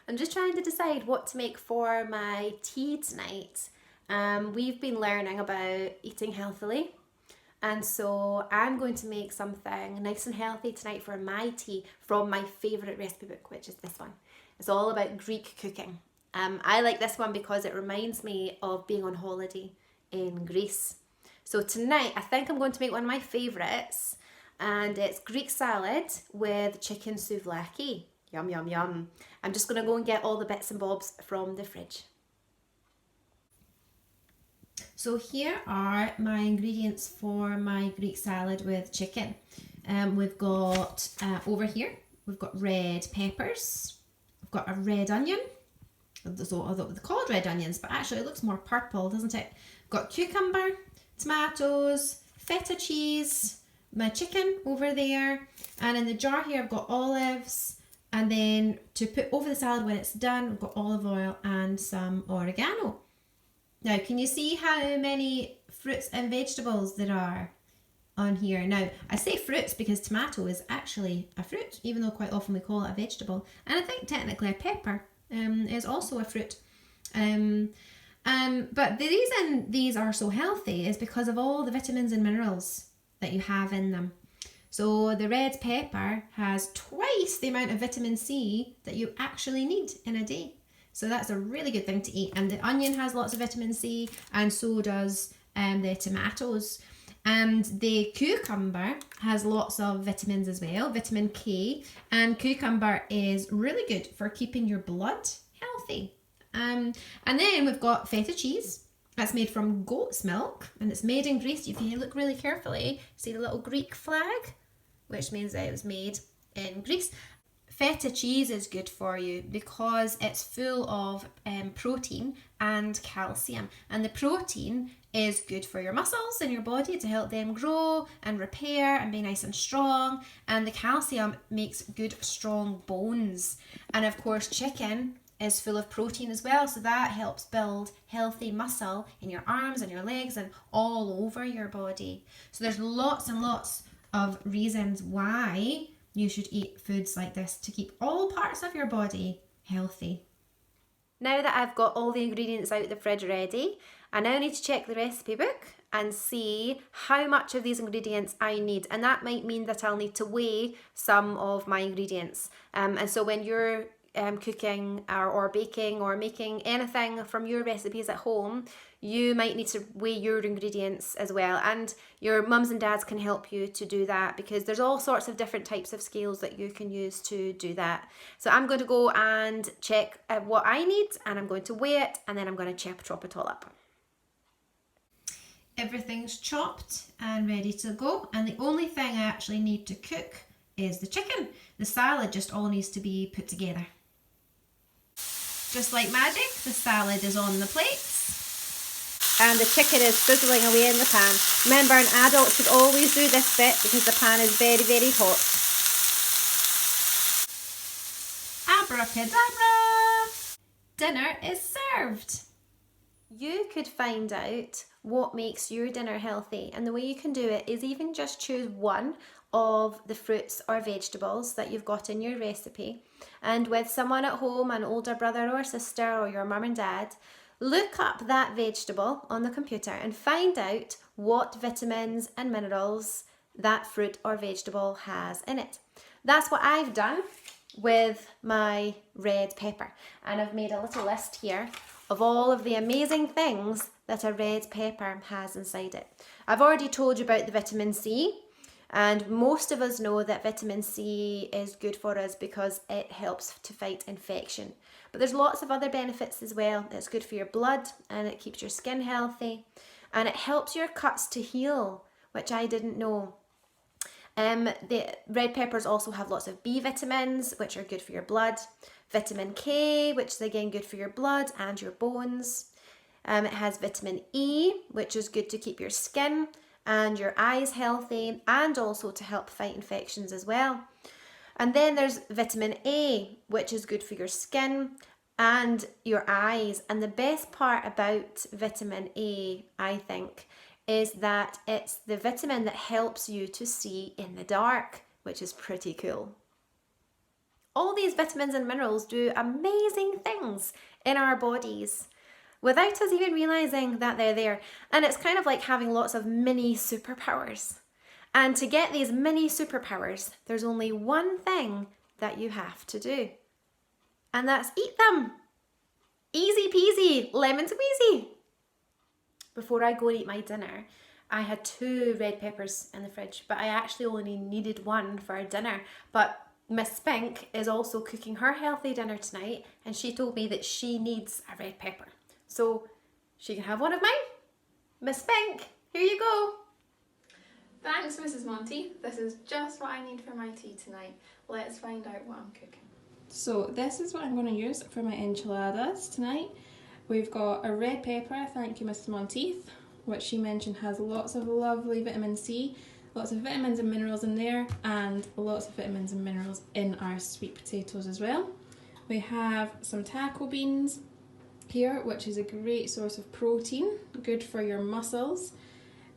I'm just trying to decide what to make for my tea tonight. We've been learning about eating healthily, and so I'm going to make something nice and healthy tonight for my tea from my favourite recipe book, which is this one. It's all about Greek cooking. I like this one because it reminds me of being on holiday in Greece. So tonight, I think I'm going to make one of my favourites, and it's Greek salad with chicken souvlaki. Yum, yum, yum. I'm just going to go and get all the bits and bobs from the fridge. So here are my ingredients for my Greek salad with chicken. We've got, over here, we've got red peppers. We've got a red onion. So although they call it red onions, but actually it looks more purple, doesn't it? Got cucumber, tomatoes, feta cheese, my chicken over there, and in the jar here I've got olives, and then to put over the salad when it's done, we've got olive oil and some oregano. Now, can you see how many fruits and vegetables there are on here? Now, I say fruits because tomato is actually a fruit, even though quite often we call it a vegetable. And I think technically a pepper is also a fruit. But the reason these are so healthy is because of all the vitamins and minerals that you have in them. So the red pepper has twice the amount of vitamin C that you actually need in a day. So that's a really good thing to eat. And the onion has lots of vitamin C, and so does the tomatoes. And the cucumber has lots of vitamins as well, vitamin K. And cucumber is really good for keeping your blood healthy. And then we've got feta cheese. That's made from goat's milk, and it's made in Greece. If you look really carefully, see the little Greek flag, which means that it was made in Greece. Feta cheese is good for you because it's full of protein and calcium, and the protein is good for your muscles in your body to help them grow and repair and be nice and strong, and the calcium makes good strong bones. And of course chicken is full of protein as well, so that helps build healthy muscle in your arms and your legs and all over your body. So there's lots and lots of reasons why you should eat foods like this to keep all parts of your body healthy. Now that I've got all the ingredients out the fridge ready, I now need to check the recipe book and see how much of these ingredients I need. And that might mean that I'll need to weigh some of my ingredients. And so when you're cooking or baking or making anything from your recipes at home, you might need to weigh your ingredients as well, and your mums and dads can help you to do that because there's all sorts of different types of scales that you can use to do that. So I'm going to go and check what I need, and I'm going to weigh it, and then I'm going to chop it all up. Everything's chopped and ready to go, and the only thing I actually need to cook is the chicken. The salad just all needs to be put together. Just like magic, the salad is on the plates. And the chicken is sizzling away in the pan. Remember, an adult should always do this bit because the pan is very, very hot. Abracadabra! Dinner is served. You could find out what makes your dinner healthy, and the way you can do it is even just choose one of the fruits or vegetables that you've got in your recipe, and with someone at home, an older brother or sister or your mum and dad, look up that vegetable on the computer and find out what vitamins and minerals that fruit or vegetable has in it. That's what I've done with my red pepper, and I've made a little list here of all of the amazing things that a red pepper has inside it. I've already told you about the vitamin C, and most of us know that vitamin C is good for us because it helps to fight infection. But there's lots of other benefits as well. It's good for your blood, and it keeps your skin healthy, and it helps your cuts to heal, which I didn't know. The red peppers also have lots of B vitamins, which are good for your blood. Vitamin K, which is again good for your blood and your bones. It has vitamin E, which is good to keep your skin and your eyes healthy, and also to help fight infections as well. And then there's vitamin A, which is good for your skin and your eyes. And the best part about vitamin A, I think, is that it's the vitamin that helps you to see in the dark, which is pretty cool. All these vitamins and minerals do amazing things in our bodies without us even realizing that they're there. And it's kind of like having lots of mini superpowers. And to get these mini superpowers, there's only one thing that you have to do. And that's eat them. Easy peasy, lemon squeezy. Before I go and eat my dinner, I had 2 red peppers in the fridge, but I actually only needed 1 for dinner. But Miss Spink is also cooking her healthy dinner tonight, and she told me that she needs a red pepper. So she can have one of mine. Miss Spink, here you go. Thanks, Mrs. Monty. This is just what I need for my tea tonight. Let's find out what I'm cooking. So this is what I'm going to use for my enchiladas tonight. We've got a red pepper, thank you Mrs. Monteith, which she mentioned has lots of lovely vitamin C, lots of vitamins and minerals in there, and lots of vitamins and minerals in our sweet potatoes as well. We have some taco beans here, which is a great source of protein, good for your muscles.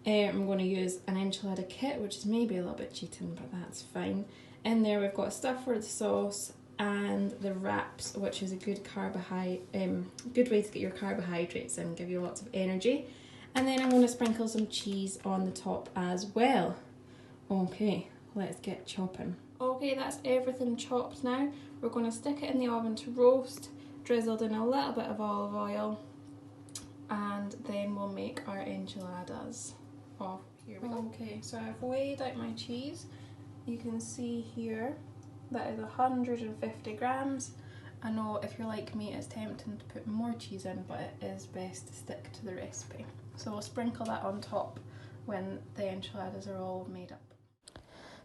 I'm going to use an enchilada kit, which is maybe a little bit cheating, but that's fine. In there we've got stuff for the sauce and the wraps, which is a good good way to get your carbohydrates and give you lots of energy. And then I'm going to sprinkle some cheese on the top as well. Okay, let's get chopping. Okay, that's everything chopped now. We're going to stick it in the oven to roast, drizzled in a little bit of olive oil, and then we'll make our enchiladas. Oh, here we go. Okay, so I've weighed out my cheese. You can see here that is 150 grams. I know if you're like me, it's tempting to put more cheese in, but it is best to stick to the recipe. So we'll sprinkle that on top when the enchiladas are all made up.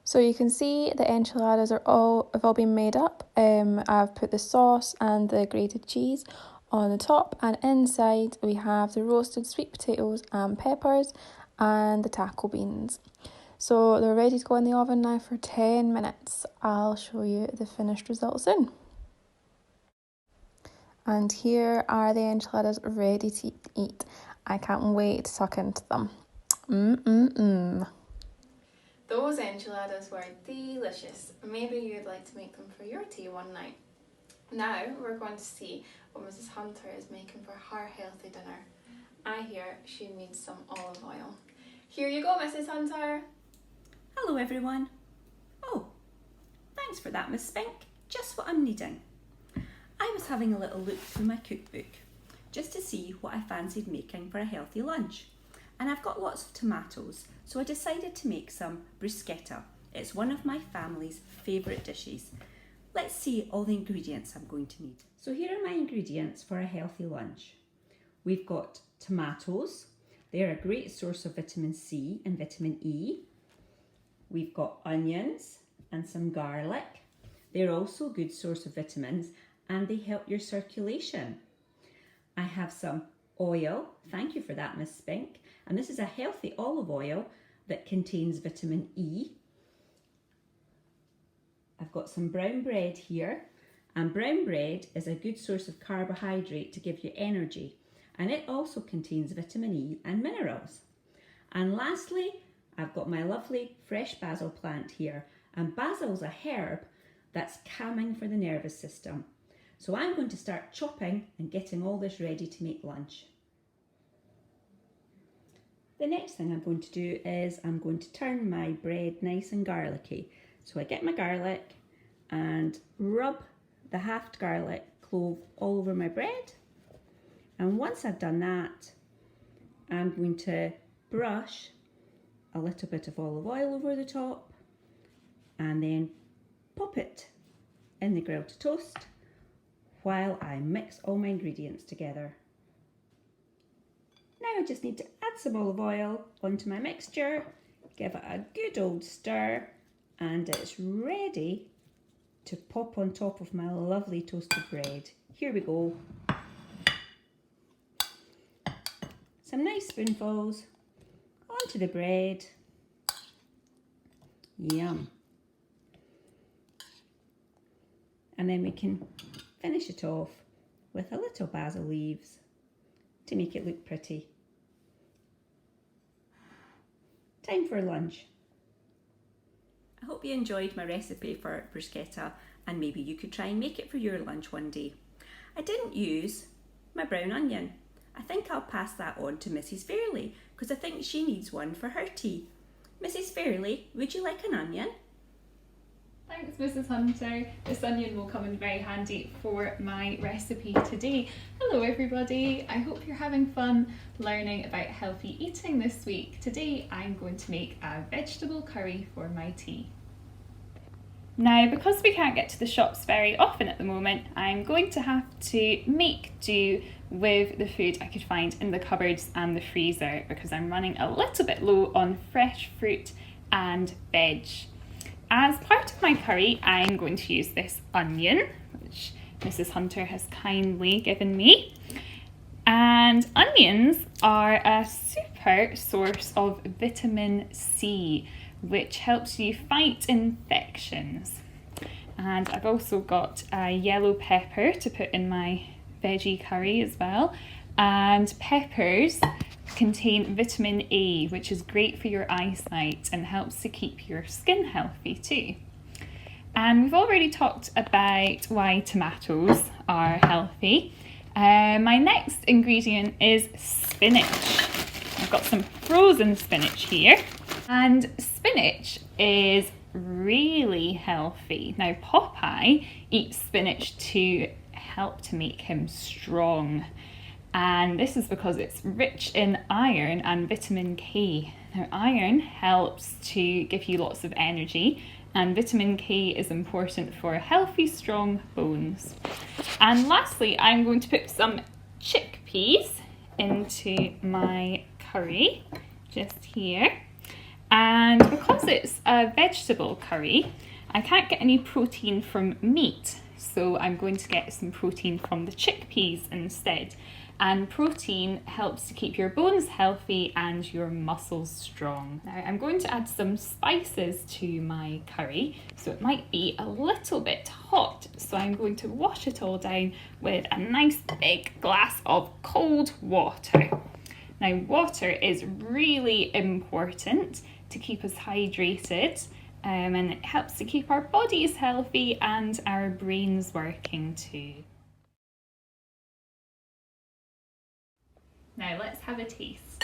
So you can see the enchiladas have all been made up. I've put the sauce and the grated cheese on the top, and inside we have the roasted sweet potatoes and peppers and the taco beans. So they're ready to go in the oven now for 10 minutes. I'll show you the finished result soon. And here are the enchiladas ready to eat. I can't wait to tuck into them. Those enchiladas were delicious. Maybe you'd like to make them for your tea one night. Now we're going to see what Mrs. Hunter is making for her healthy dinner. I hear she needs some olive oil. Here you go, Mrs. Hunter. Hello everyone. Oh, thanks for that, Miss Spink. Just what I'm needing. I was having a little look through my cookbook just to see what I fancied making for a healthy lunch. And I've got lots of tomatoes, so I decided to make some bruschetta. It's one of my family's favourite dishes. Let's see all the ingredients I'm going to need. So here are my ingredients for a healthy lunch. We've got tomatoes. They're a great source of vitamin C and vitamin E. We've got onions and some garlic. They're also a good source of vitamins and they help your circulation. I have some oil. Thank you for that, Miss Spink. And this is a healthy olive oil that contains vitamin E. I've got some brown bread here, and brown bread is a good source of carbohydrate to give you energy, and it also contains vitamin E and minerals. And lastly, I've got my lovely fresh basil plant here, and basil's a herb that's calming for the nervous system. So I'm going to start chopping and getting all this ready to make lunch. The next thing I'm going to do is I'm going to turn my bread nice and garlicky. So I get my garlic and rub the halved garlic clove all over my bread. And once I've done that, I'm going to brush a little bit of olive oil over the top and then pop it in the grill to toast while I mix all my ingredients together. Now I just need to add some olive oil onto my mixture, give it a good old stir, and it's ready to pop on top of my lovely toasted bread. Here we go. Some nice spoonfuls onto the bread. Yum. And then we can finish it off with a little basil leaves to make it look pretty. Time for lunch. I hope hope you enjoyed my recipe for bruschetta and maybe you could try and make it for your lunch one day. I didn't use my brown onion. I think I'll pass that on to Mrs. Fairley because I think she needs one for her tea. Mrs. Fairley, would you like an onion? Thanks, Mrs. Hunter. This onion will come in very handy for my recipe today. Hello everybody, I hope you're having fun learning about healthy eating this week. Today I'm going to make a vegetable curry for my tea. Now, because we can't get to the shops very often at the moment, I'm going to have to make do with the food I could find in the cupboards and the freezer because I'm running a little bit low on fresh fruit and veg. As part of my curry, I'm going to use this onion, which Mrs. Hunter has kindly given me. And onions are a super source of vitamin C, which helps you fight infections. And I've also got a yellow pepper to put in my veggie curry as well. And peppers contain vitamin A, which is great for your eyesight and helps to keep your skin healthy too. And we've already talked about why tomatoes are healthy. My next ingredient is spinach. I've got some frozen spinach here, and spinach is really healthy. Now Popeye eats spinach to help to make him strong. And this is because it's rich in iron and vitamin K. Now iron helps to give you lots of energy and vitamin K is important for healthy, strong bones. And lastly, I'm going to put some chickpeas into my curry, just here. And because it's a vegetable curry, I can't get any protein from meat, so I'm going to get some protein from the chickpeas instead. And protein helps to keep your bones healthy and your muscles strong. Now I'm going to add some spices to my curry, so it might be a little bit hot. So I'm going to wash it all down with a nice big glass of cold water. Now water is really important to keep us hydrated, and it helps to keep our bodies healthy and our brains working too. Now let's have a taste.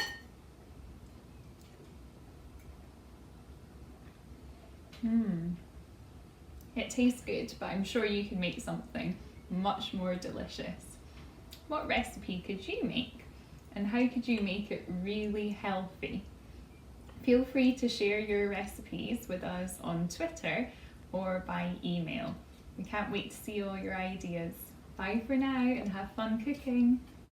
It tastes good, but I'm sure you can make something much more delicious. What recipe could you make? And how could you make it really healthy? Feel free to share your recipes with us on Twitter or by email. We can't wait to see all your ideas. Bye for now and have fun cooking.